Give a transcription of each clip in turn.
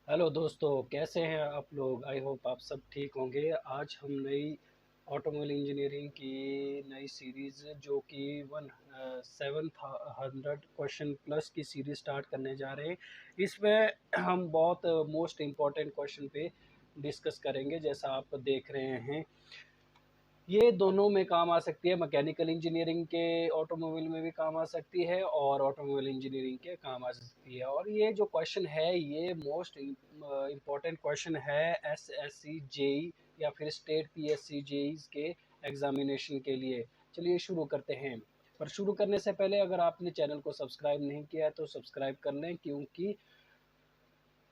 Hello दोस्तों, कैसे हैं आप लोग। आई होप आप सब ठीक होंगे। आज हम नई ऑटोमोबाइल इंजीनियरिंग की नई सीरीज़ जो कि 700 क्वेश्चन प्लस की सीरीज़ स्टार्ट करने जा रहे हैं। इसमें हम बहुत मोस्ट इम्पॉर्टेंट क्वेश्चन पे डिस्कस करेंगे। जैसा आप देख रहे हैं, ये दोनों में काम आ सकती है। मैकेनिकल इंजीनियरिंग के ऑटोमोबाइल में भी काम आ सकती है और ऑटोमोबाइल इंजीनियरिंग के काम आ सकती है। और ये जो क्वेश्चन है, ये मोस्ट इम्पॉर्टेंट क्वेश्चन है एसएससी जेई या फिर स्टेट पीएससी जेई के एग्जामिनेशन के लिए। चलिए शुरू करते हैं। पर शुरू करने से पहले अगर आपने चैनल को सब्सक्राइब नहीं किया है तो सब्सक्राइब कर लें, क्योंकि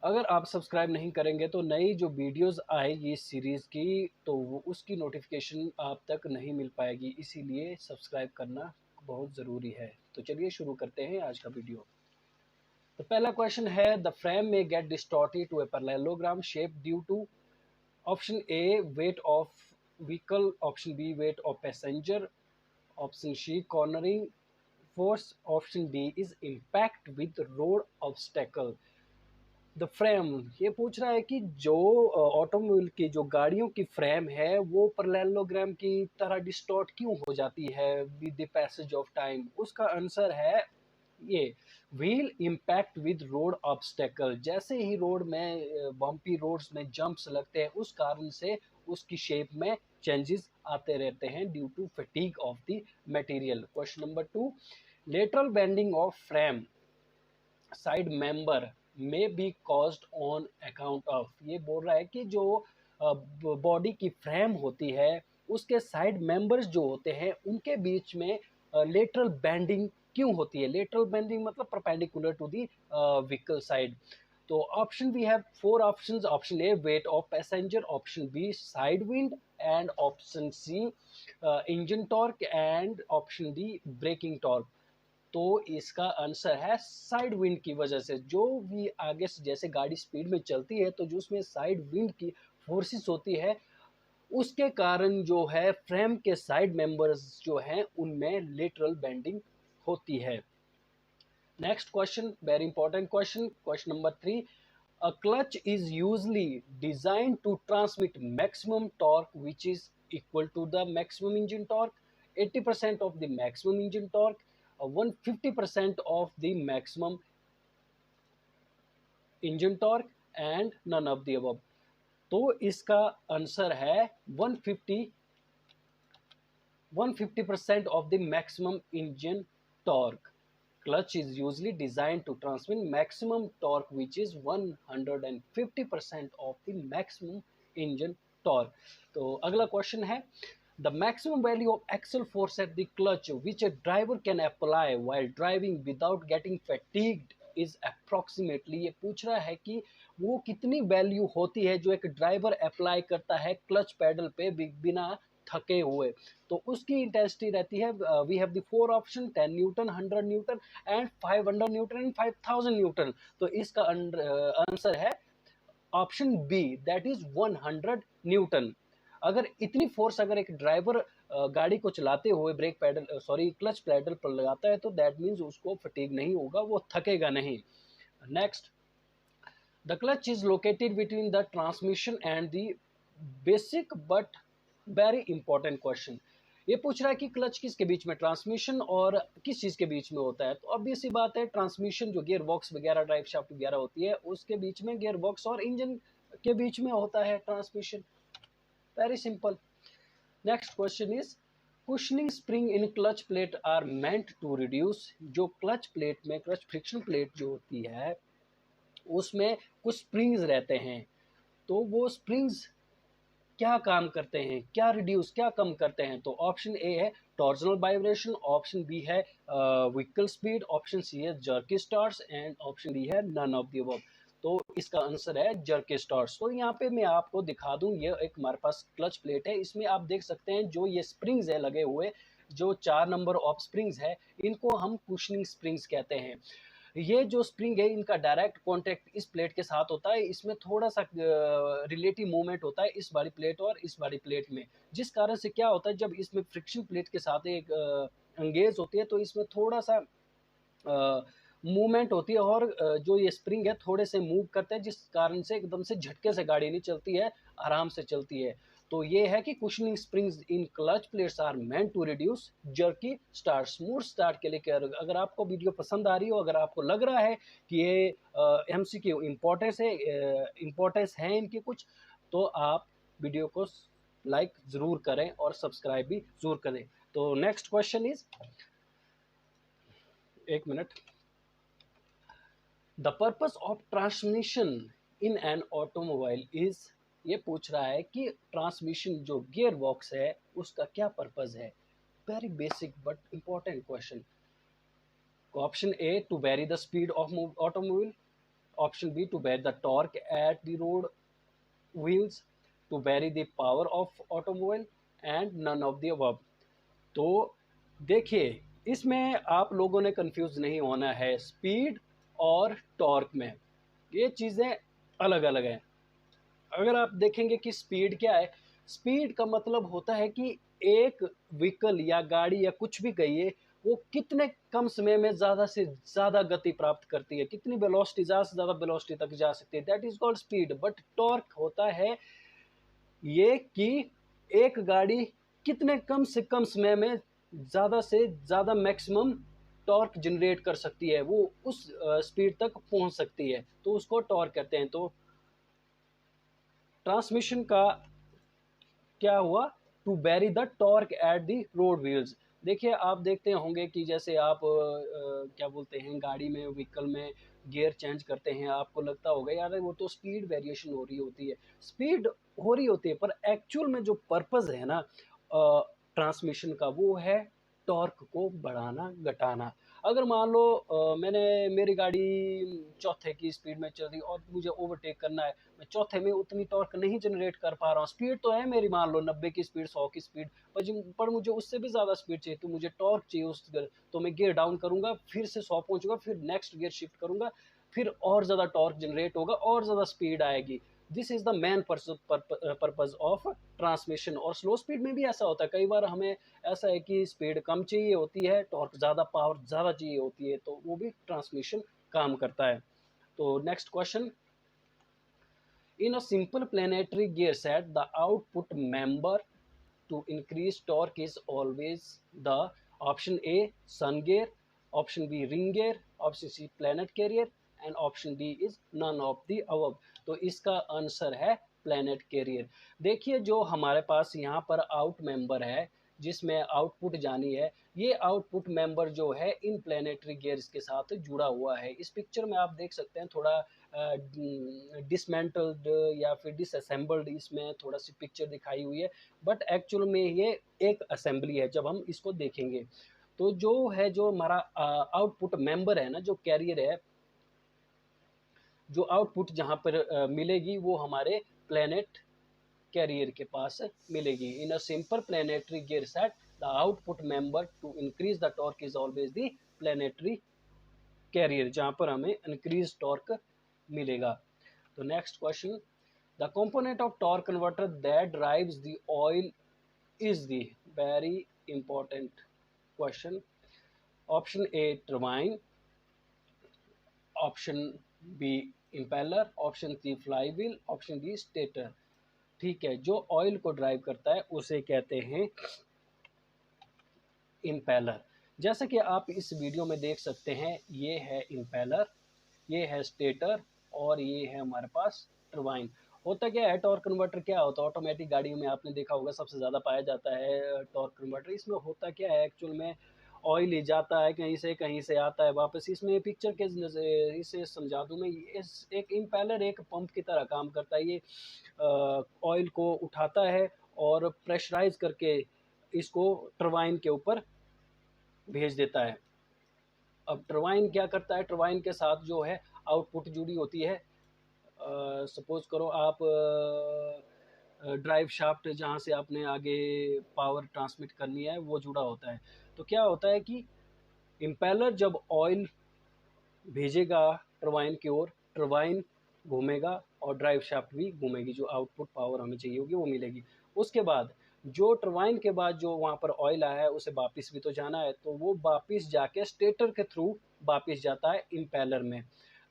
अगर आप सब्सक्राइब नहीं करेंगे तो नई जो वीडियोस आएगी इस सीरीज़ की, तो वो उसकी नोटिफिकेशन आप तक नहीं मिल पाएगी। इसीलिए सब्सक्राइब करना बहुत ज़रूरी है। तो चलिए शुरू करते हैं आज का वीडियो। तो पहला क्वेश्चन है, द फ्रेम में get distorted to a parallelogram shape due to option A weight of vehicle, option B weight of passenger, option C cornering force, option D is impact with road obstacle. The frame ये पूछ रहा है कि जो automobile की जो गाड़ियों की फ्रेम है वो पैरेललोग्राम की तरह डिस्टॉर्ट क्यों हो जाती है with the passage of time. उसका आंसर है ये, wheel impact with road obstacle. जैसे ही रोड में बम्पी रोड्स में जंप्स लगते हैं, उस कारण से उसकी शेप में चेंजेस आते रहते हैं due to fatigue of the material. Question number 2, lateral bending of frame side member में be caused on account of. ये बोल रहा है कि जो बॉडी की फ्रेम होती है, उसके साइड मेंबर्स जो होते हैं उनके बीच में लेटरल बेंडिंग क्यों होती है। लेटरल बेंडिंग मतलब perpendicular to the vehicle side. तो option we have four options. Option A weight of passenger, option B side wind, and option C engine torque, and option D braking torque. तो इसका answer है side wind की वजह से। जो भी आगे से जैसे गाड़ी स्पीड में चलती है, तो जो उसमें साइड विंड की फोर्सेस होती है, उसके कारण जो है फ्रेम के साइड मेंबर्स जो हैं उनमें लेटरल बेंडिंग होती है। Next question, very important question, question number 3, a clutch is usually designed to transmit maximum torque which is equal to the maximum engine torque, 80% of the maximum engine torque, 150% of the maximum engine torque, and none of the above। तो इसका answer है 150% of the maximum engine torque। Clutch is usually designed to transmit maximum torque which is 150% of the maximum engine torque। तो अगला question है, the maximum value of axle force at the clutch which a driver can apply while driving without getting fatigued is approximately। ये पूछ रहा है कि वो कितनी वैल्यू होती है जो एक ड्राइवर अप्लाई करता है क्लच पैडल पे बिना थके हुए। तो उसकी इंटेंसिटी रहती है, we have the four option, 10 newton, 100 newton and 500 newton and 5000 newton. तो इसका आंसर है option B, that is 100 newton. अगर इतनी फोर्स अगर एक ड्राइवर गाड़ी को चलाते हुए brake pedal sorry clutch pedal पर लगाता है, तो दैट मीन्स उसको फटीग नहीं होगा, वो थकेगा नहीं। Next, the clutch is located between the transmission and the basic but very important question. ये पूछ रहा है कि क्लच किसके बीच में, ट्रांसमिशन और किस चीज़ के बीच में होता है। तो ऑब्वियस सी बात है, ट्रांसमिशन जो गियर बॉक्स वगैरह ड्राइव शाफ्ट वगैरह होती है उसके बीच में, गियर बॉक्स और इंजन के बीच में होता है transmission. Very simple. Next question is, cushioning spring in clutch plate are meant to reduce. जो क्लच प्लेट में क्लच फ्रिक्शन प्लेट जो होती है उसमें कुछ स्प्रिंग्स रहते हैं। तो वो स्प्रिंग्स क्या काम करते हैं, क्या रिड्यूस क्या कम करते हैं। तो ऑप्शन ए है टॉर्जनल वाइब्रेशन, ऑप्शन बी है व्हीकल स्पीड, ऑप्शन सी है jerky starts, and option D है नन ऑफ द अबव। तो इसका आंसर है जर्की स्टार्ट्स। तो यहाँ पे मैं आपको दिखा दूं, ये एक हमारे पास क्लच प्लेट है, इसमें आप देख सकते हैं जो ये स्प्रिंग्स है लगे हुए, जो 4 नंबर ऑफ स्प्रिंग्स है, इनको हम कुशनिंग स्प्रिंग्स कहते हैं। ये जो स्प्रिंग है इनका डायरेक्ट कांटेक्ट इस प्लेट के साथ होता है, इसमें थोड़ा सा रिलेटिव मूवमेंट होता है इस वाली प्लेट और इस वाली प्लेट में, जिस कारण से क्या होता है, जब इसमें फ्रिक्शन प्लेट के साथ एक एंगेज होती है तो इसमें थोड़ा सा मूवमेंट होती है और जो ये स्प्रिंग है थोड़े से मूव करते हैं, जिस कारण से एकदम से झटके से गाड़ी नहीं चलती है, आराम से चलती है। तो ये है कि cushioning springs in clutch plates are meant to reduce jerky start, smooth start के लिए केयर। अगर आपको वीडियो पसंद आ रही हो, अगर आपको लग रहा है कि ये एमसीक्यू इम्पोर्टेंस है इनकी कुछ, तो आप वीडियो को लाइक ज़रूर करें और सब्सक्राइब भी ज़रूर करें। तो नेक्स्ट क्वेश्चन इज, एक minute, the purpose of transmission in an automobile is, ये पूछ रहा है कि ट्रांसमिशन जो गियर बॉक्स है उसका क्या पर्पस है। Very basic but important question. Option A to vary the speed of automobile, option B to vary the torque at the road wheels, to vary the power of automobile, and none of the above. तो देखिए, इसमें आप लोगों ने confuse नहीं होना है, speed और टॉर्क में ये चीज़ें अलग अलग हैं। अगर आप देखेंगे कि स्पीड क्या है, स्पीड का मतलब होता है कि एक व्हीकल या गाड़ी या कुछ भी कहिए, वो कितने कम समय में ज़्यादा से ज़्यादा गति प्राप्त करती है, कितनी वेलोसिटी, ज़्यादा से ज़्यादा वेलोसिटी तक जा सकती है, that is called speed. But torque होता है ये कि एक गाड़ी कितने कम से कम समय में ज़्यादा से ज़्यादा मैक्सिमम टॉर्क जनरेट कर सकती है, वो उस स्पीड तक पहुंच सकती है, तो उसको टॉर्क कहते हैं। तो ट्रांसमिशन का क्या हुआ, to vary the torque at the road wheels. देखिए, आप देखते होंगे कि जैसे आप क्या बोलते हैं, गाड़ी में, व्हीकल में गियर चेंज करते हैं, आपको लगता होगा यार वो तो स्पीड वेरिएशन हो रही होती है, स्पीड हो रही होती है, पर एक्चुअल में जो पर्पस है ना ट्रांसमिशन का, वो है टॉर्क को बढ़ाना घटाना। अगर मान लो मैंने, मेरी गाड़ी चौथे की स्पीड में चल रही और मुझे ओवरटेक करना है, मैं चौथे में उतनी टॉर्क नहीं जनरेट कर पा रहा हूँ, स्पीड तो है मेरी मान लो 90 की स्पीड, 100 की स्पीड, पर मुझे उससे भी ज़्यादा स्पीड चाहिए, तो मुझे टॉर्क चाहिए उस, तो मैं गियर डाउन करूँगा, फिर से 100 पहुँचूंगा, फिर नेक्स्ट गियर शिफ्ट करूँगा, फिर और ज़्यादा टॉर्क जनरेट होगा और ज़्यादा स्पीड आएगी। This is the main purpose of transmission. और स्लो स्पीड में भी ऐसा होता है, कई बार हमें ऐसा है कि स्पीड कम चाहिए होती है, टॉर्क ज़्यादा, पावर ज़्यादा चाहिए होती है, तो वो भी ट्रांसमिशन काम करता है। तो next question, in a simple planetary gear set, the output member to increase torque is always the option A sun gear, option B ring gear, option C planet carrier, and option D is none of the above। तो इसका answer है planet career. देखिए, जो हमारे पास यहाँ पर out member है जिसमें आउटपुट जानी है, ये आउटपुट मेंबर जो है इन प्लेनेटरी गियर्स के साथ जुड़ा हुआ है। इस पिक्चर में आप देख सकते हैं थोड़ा डिसमेंटल्ड या फिर डिसअसेंबल्ड इसमें थोड़ा सी पिक्चर दिखाई हुई है, बट एक्चुअल में ये एक असेंबली है जब हम इसको देखेंगे। तो जो है, जो हमारा आउटपुट मेंबर है ना, जो कैरियर है, जो आउटपुट जहाँ पर मिलेगी वो हमारे प्लेनेट कैरियर के पास मिलेगी। In a simple planetary gear set, the output member to increase the torque is always the planetary carrier, जहाँ पर हमें इंक्रीज टॉर्क मिलेगा। तो next question, the component of torque converter that drives the oil is the, very important question. Option A turbine, option B impeller, option C flywheel, option D stator. ठीक है, जो oil को drive करता है उसे कहते हैं impeller. जैसा कि आप इस वीडियो में देख सकते हैं, ये है इम्पेलर, ये है स्टेटर, और ये है हमारे पास टरबाइन। होता क्या है, टॉर्क कन्वर्टर क्या होता है, ऑटोमेटिक गाड़ियों में आपने देखा होगा सबसे ज़्यादा पाया जाता है टॉर्क कन्वर्टर। इसमें होता क्या है, एक्चुअल में ऑयल ही जाता है कहीं से आता है वापस। इसमें पिक्चर के इसे समझा दूँ मैं, इस एक इम्पेलर एक पंप की तरह काम करता है। ये ऑयल को उठाता है और प्रेशराइज करके इसको टरबाइन के ऊपर भेज देता है। अब टरबाइन क्या करता है, टरबाइन के साथ जो है आउटपुट जुड़ी होती है। सपोज करो आप ड्राइव शाफ्ट जहाँ से आपने आगे पावर ट्रांसमिट करनी है वो जुड़ा होता है। तो क्या होता है कि इम्पेलर जब ऑयल भेजेगा टरबाइन की ओर, टरबाइन घूमेगा और ड्राइव शाफ्ट भी घूमेगी, जो आउटपुट पावर हमें चाहिए होगी वो मिलेगी। उसके बाद जो टरबाइन के बाद जो वहाँ पर ऑयल आया है उसे वापस भी तो जाना है, तो वो वापस जाके स्टेटर के थ्रू वापस जाता है इम्पेलर में।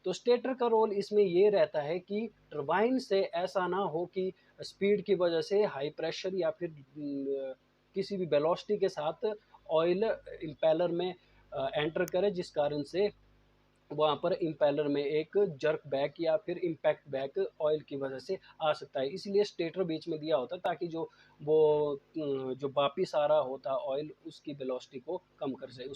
तो स्टेटर का रोल इसमें ये रहता है कि टरबाइन से ऐसा ना हो कि स्पीड की वजह से हाई प्रेशर या फिर किसी भी वेलोसिटी के साथ ऑयल इम्पेलर में एंटर करे, जिस कारण से वहाँ पर इम्पेलर में एक जर्क बैक या फिर इम्पैक्ट बैक ऑयल की वजह से आ सकता है। इसलिए स्टेटर बीच में दिया होता है ताकि जो वापिस आ रहा होता ऑयल उसकी वेलोसिटी को कम कर सके,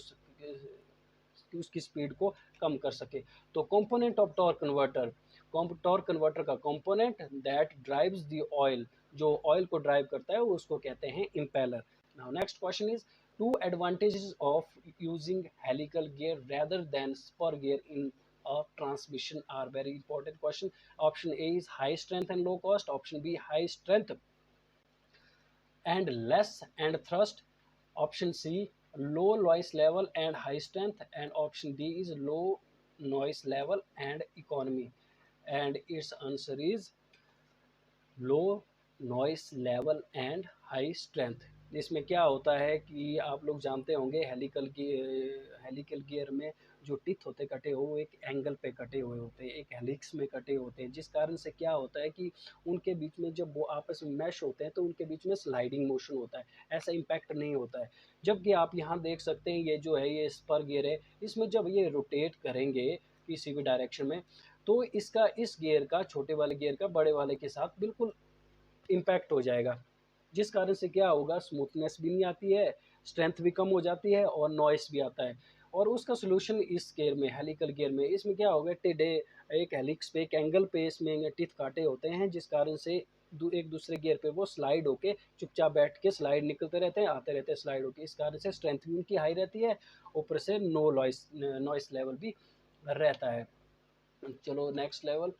उसकी स्पीड को कम कर सके। तो component of torque converter, torque converter का component that drives the oil, जो ऑयल को ड्राइव करता है उसको कहते हैं impeller. Now next question is two advantages of using helical gear rather than spur gear in a transmission are very important question. Option A is high strength and low cost. Option B, high strength and less and thrust. Option C, low noise level and high strength. And option D is low noise level and economy. And its answer is low noise level and high strength. इसमें क्या होता है कि आप लोग जानते होंगे helical gear में जो टिथ होते कटे हुए वो एक एंगल पे कटे हुए होते हैं, एक हेलिक्स में कटे होते हैं, जिस कारण से क्या होता है कि उनके बीच में जब वो आपस में मैश होते हैं तो उनके बीच में स्लाइडिंग मोशन होता है, ऐसा इम्पैक्ट नहीं होता है। जबकि आप यहाँ देख सकते हैं ये जो है ये स्पर गियर है, इसमें जब ये रोटेट करेंगे किसी भी डायरेक्शन में तो इसका इस गियर का छोटे वाले गियर का बड़े वाले के साथ बिल्कुल इम्पैक्ट हो जाएगा, जिस कारण से क्या होगा स्मूथनेस भी नहीं आती है, स्ट्रेंथ भी कम हो जाती है और नॉइस भी आता है। और उसका सोल्यूशन इस गियर में हेलिकल गियर में इसमें क्या होगा टेढ़े एक हेलिक्स पे एक एंगल पे इसमें टिथ काटे होते हैं, जिस कारण से एक दूसरे गियर पे वो स्लाइड होके चुपचाप बैठ के स्लाइड निकलते रहते हैं आते रहते हैं स्लाइड होके, इस कारण से स्ट्रेंथ भी उनकी हाई रहती है, ऊपर से नो नॉइस लेवल भी रहता है। चलो next level,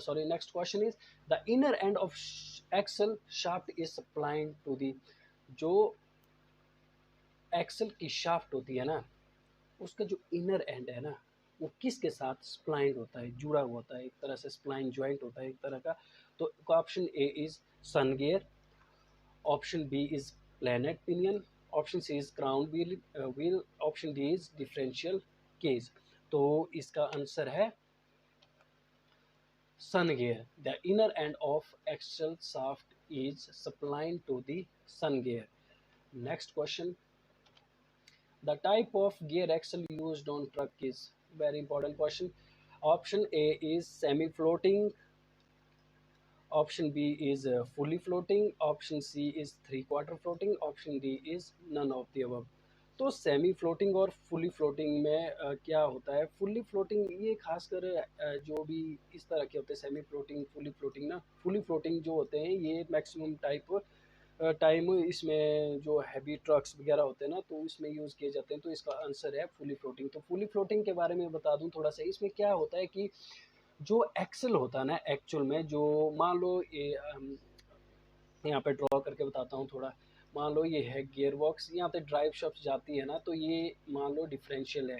sorry next question is the inner end of axle shaft is supplying to the, जो एक्सल की शाफ्ट होती है ना उसका जो इनर एंड है ना वो किसके साथ स्प्लाइंड होता है, जुड़ा हुआ होता है, एक तरह से स्प्लाइन जॉइंट होता है एक तरह का। तो option A is sun gear, option B is planet pinion, option C is crown wheel, option D is differential cage. तो इसका आंसर है sun gear. The inner end of axle shaft is supplied to the sun gear. Next question. The type of gear axle used on truck is very important question. Option A is semi-floating. Option B is fully floating. Option C is three-quarter floating. Option D is none of the above. तो semi floating और fully floating में क्या होता है, fully floating ये खासकर जो भी इस तरह के होते हैं सेमी फ्लोटिंग फुली फ्लोटिंग ना, फुली फ्लोटिंग जो होते हैं ये मैक्सिमम टाइम इसमें जो हैवी ट्रक्स वगैरह होते हैं ना तो इसमें यूज़ किए जाते हैं। तो इसका आंसर है फुली फ्लोटिंग। तो फुली फ्लोटिंग के बारे में बता दूं थोड़ा सा, इसमें क्या होता है कि जो एक्सल होता है ना एक्चुअल में जो मान लो ये यहाँ पे ड्रॉ करके बताता हूँ थोड़ा। मान लो ये है गियर बॉक्स, यहाँ पे ड्राइव शाफ्ट जाती है ना तो ये मान लो डिफरेंशियल है,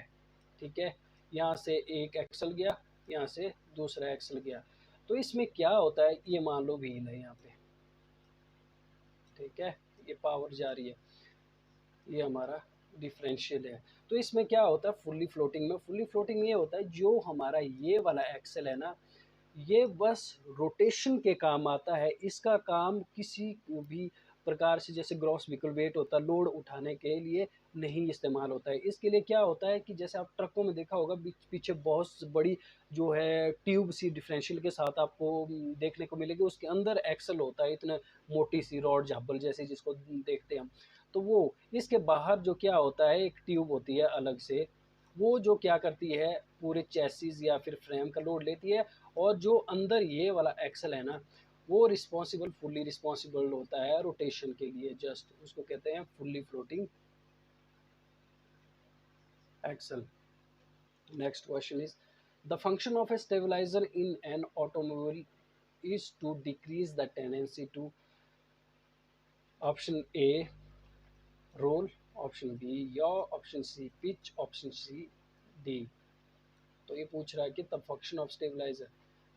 ठीक है, यहाँ से एक एक्सल गया, यहाँ से दूसरा एक्सल गया। तो इसमें क्या होता है ये मान लो व्हील है यहाँ पे, ठीक है, ये पावर जा रही है, ये हमारा डिफरेंशियल है। तो इसमें क्या होता है फुल्ली फ्लोटिंग में, फुल्ली फ्लोटिंग ये होता है जो हमारा ये वाला एक्सल है ना ये बस रोटेशन के काम आता है, इसका काम किसी को भी प्रकार से जैसे ग्रॉस व्हीकल वेट होता है लोड उठाने के लिए नहीं इस्तेमाल होता है। इसके लिए क्या होता है कि जैसे आप ट्रकों में देखा होगा पीछे बहुत बड़ी जो है ट्यूब सी डिफरेंशियल के साथ आपको देखने को मिलेगी, उसके अंदर एक्सल होता है इतना मोटी सी रॉड झाबल जैसी जिसको देखते हैं हम। तो वो इसके बाहर जो क्या होता है एक ट्यूब होती है अलग से, वो जो क्या करती है पूरे चेसिस या फिर फ्रेम का लोड लेती है, और जो अंदर ये वाला एक्सल है ना वो रिस्पॉन्सिबल फुल्ली रिस्पॉन्सिबल होता है रोटेशन के लिए, जस्ट उसको कहते हैं fully floating axle. Next question is the function of a stabiliser in an automobile is to decrease the tendency to, option A roll, option B yaw, option C pitch, option C D। तो ये पूछ रहा है कि the function of stabiliser,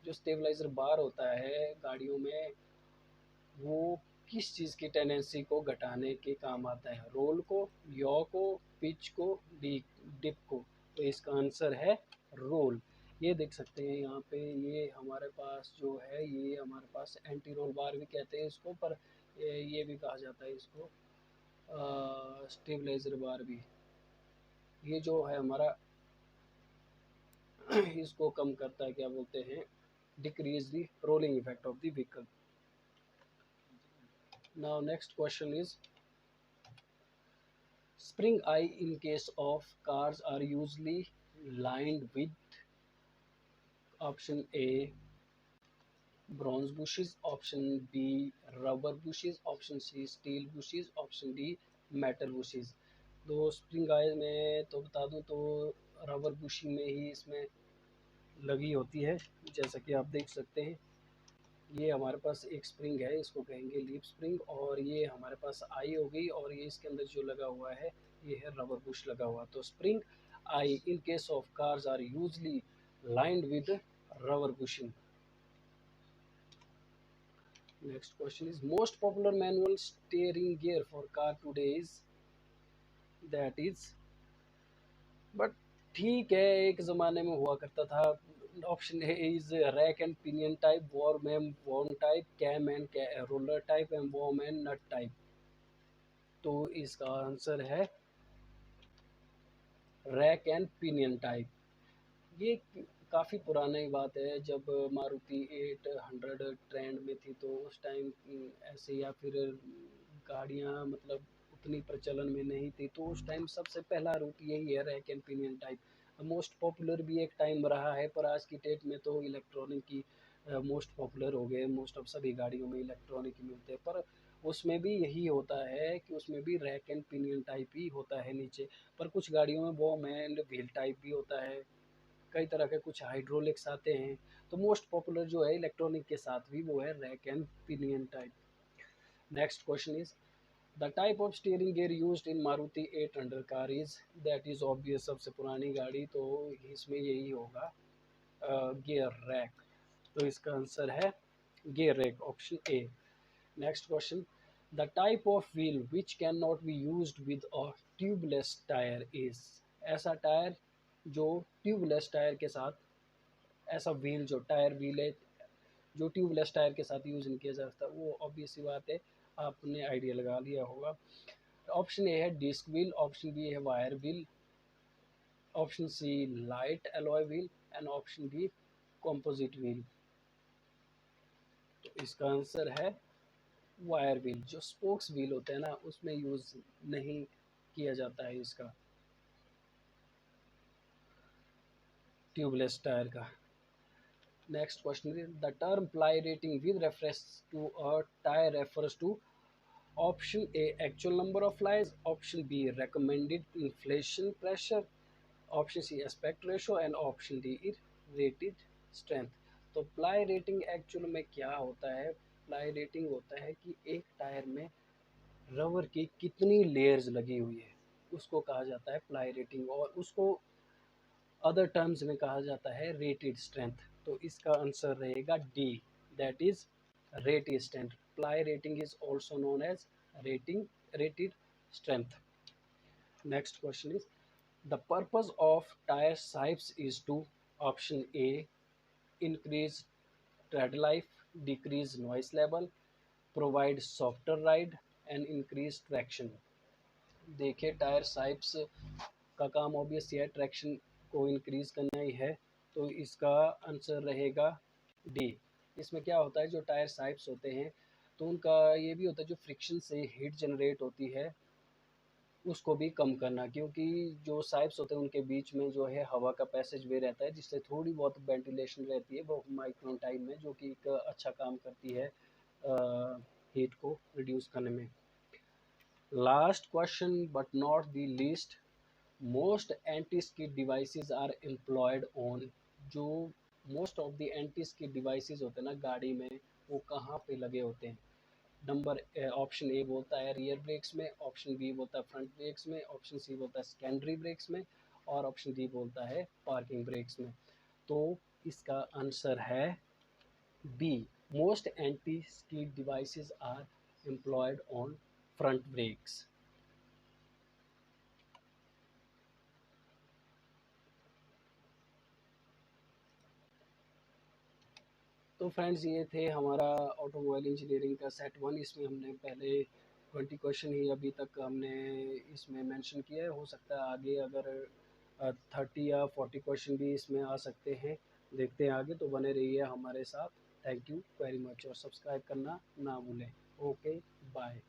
जो stabiliser बार होता है गाड़ियों में वो किस चीज़ की टेंडेंसी को घटाने के काम आता है? रोल को, यॉ को, पिच को, डिप को? तो इसका आंसर है रोल। ये देख सकते हैं यहाँ पे, ये हमारे पास जो है, ये हमारे पास एंटी रोल बार भी कहते हैं इसको, पर ये भी कहा जाता है इसको स्टेबलाइजर बार भी। ये जो है हमारा इसको कम करता है, क्या बोलते हैं, decrease the rolling effect of the vehicle. Now next question is spring eye in case of cars are usually lined with option A bronze bushes, option B rubber bushes, option C steel bushes, option D metal bushes। तो spring oil में तो बता दूं तो rubber bushing में ही इसमें लगी होती है, जैसा कि आप देख सकते हैं। ये हमारे पास एक स्प्रिंग है, इसको कहेंगे लीफ स्प्रिंग, और ये हमारे पास आई हो गई, और ये इसके अंदर जो लगा हुआ है ये है रबर बुश लगा हुआ। तो spring eye in case of cars are usually lined with rubber bushing. Next question is most popular manual steering gear for car today is, that is, but ठीक है, एक ज़माने में हुआ करता था। Option A is rack and pinion type, worm and worm type, cam and roller type, and worm and nut type. तो इसका आंसर है रैक एंड पिनियन टाइप। ये काफ़ी पुरानी बात है, जब मारुति 800 ट्रेंड में थी तो उस टाइम ऐसे, या फिर गाड़ियाँ मतलब उतनी प्रचलन में नहीं थी, तो उस टाइम सबसे पहला रूट यही है, rack and pinion type. Most popular भी एक टाइम रहा है, पर आज की डेट में तो इलेक्ट्रॉनिक की मोस्ट पॉपुलर हो गए। मोस्ट ऑफ सभी गाड़ियों में इलेक्ट्रॉनिक ही मिलते हैं, पर उसमें भी यही होता है कि उसमें भी रैक एंड पिनियन टाइप ही होता है नीचे। पर कुछ गाड़ियों में बॉम एंड व्हील टाइप भी होता है, कई तरह के कुछ हाइड्रोलिक्स आते हैं। तो मोस्ट पॉपुलर जो है इलेक्ट्रॉनिक के साथ भी वो है rack and pinion type. Next question is the type of steering gear used in Maruti 800 car is, that is obvious, सबसे पुरानी गाड़ी तो इसमें यही होगा गियर रैक। तो इसका आंसर है gear rack, option A. Next question the type of wheel which can not be used with a tubeless tyre is, ऐसा टायर जो ट्यूबलेस टायर के साथ, ऐसा व्हील जो टायर व्हील है जो ट्यूबलेस टायर के साथ यूज़ नहीं किया जा सकता, वो ऑब्वियस सी बात है, आपने आइडिया लगा लिया होगा। ऑप्शन ए है डिस्क व्हील, ऑप्शन बी है wire wheel, option C light alloy wheel, and option D composite wheel. तो इसका आंसर है वायर व्हील। जो स्पोक्स व्हील होते हैं ना, उसमें यूज़ नहीं किया जाता है इसका, ट्यूबलेस टायर का। Next question is the term ply rating with reference to a tire refers to option A actual number of plies, option B recommended inflation pressure, option C aspect ratio, and option D is rated strength। तो ply rating actual में क्या होता है? Ply rating होता है कि एक tyre में रबर की कितनी लेयर्स लगी हुई है, उसको कहा जाता है प्लाई रेटिंग, और उसको अदर टर्म्स में कहा जाता है रेटेड स्ट्रेंथ। तो इसका आंसर रहेगा D, that is rated strength. Ply rating is also known as rating rated strength. Next question is the purpose of tyre sipes is to, option A increase tread life, decrease noise level, provide softer ride and increase traction। देखिए tyre साइप्स का काम obvious है, traction को increase करना ही है, तो इसका answer रहेगा डी। इसमें क्या होता है, जो टायर साइप्स होते हैं तो उनका ये भी होता है, जो फ्रिक्शन से हीट जनरेट होती है उसको भी कम करना, क्योंकि जो साइप्स होते हैं उनके बीच में जो है हवा का पैसेज वे रहता है, जिससे थोड़ी बहुत वेंटिलेशन रहती है वो माइक्रोन टाइम में, जो कि एक अच्छा काम करती है हीट को रिड्यूस करने में। Last question but not the least, most anti skid devices are employed on, जो most of the anti skid devices होते हैं ना गाड़ी में, वो कहाँ पे लगे होते हैं? नंबर ऑप्शन ए बोलता है रियर ब्रेक्स में, ऑप्शन बी बोलता है फ्रंट ब्रेक्स में, ऑप्शन सी बोलता है सेकेंडरी ब्रेक्स में, और ऑप्शन डी बोलता है पार्किंग ब्रेक्स में। तो इसका आंसर है B, most anti skid devices are employed on front brakes. तो फ्रेंड्स ये थे हमारा ऑटोमोबाइल इंजीनियरिंग का सेट 1। इसमें हमने पहले 20 क्वेश्चन ही अभी तक हमने इसमें मेंशन किया है। हो सकता है आगे अगर 30 या 40 क्वेश्चन भी इसमें आ सकते हैं। देखते हैं आगे, तो बने रहिए हमारे साथ। थैंक यू वेरी मच और सब्सक्राइब करना ना भूलें। Okay, bye.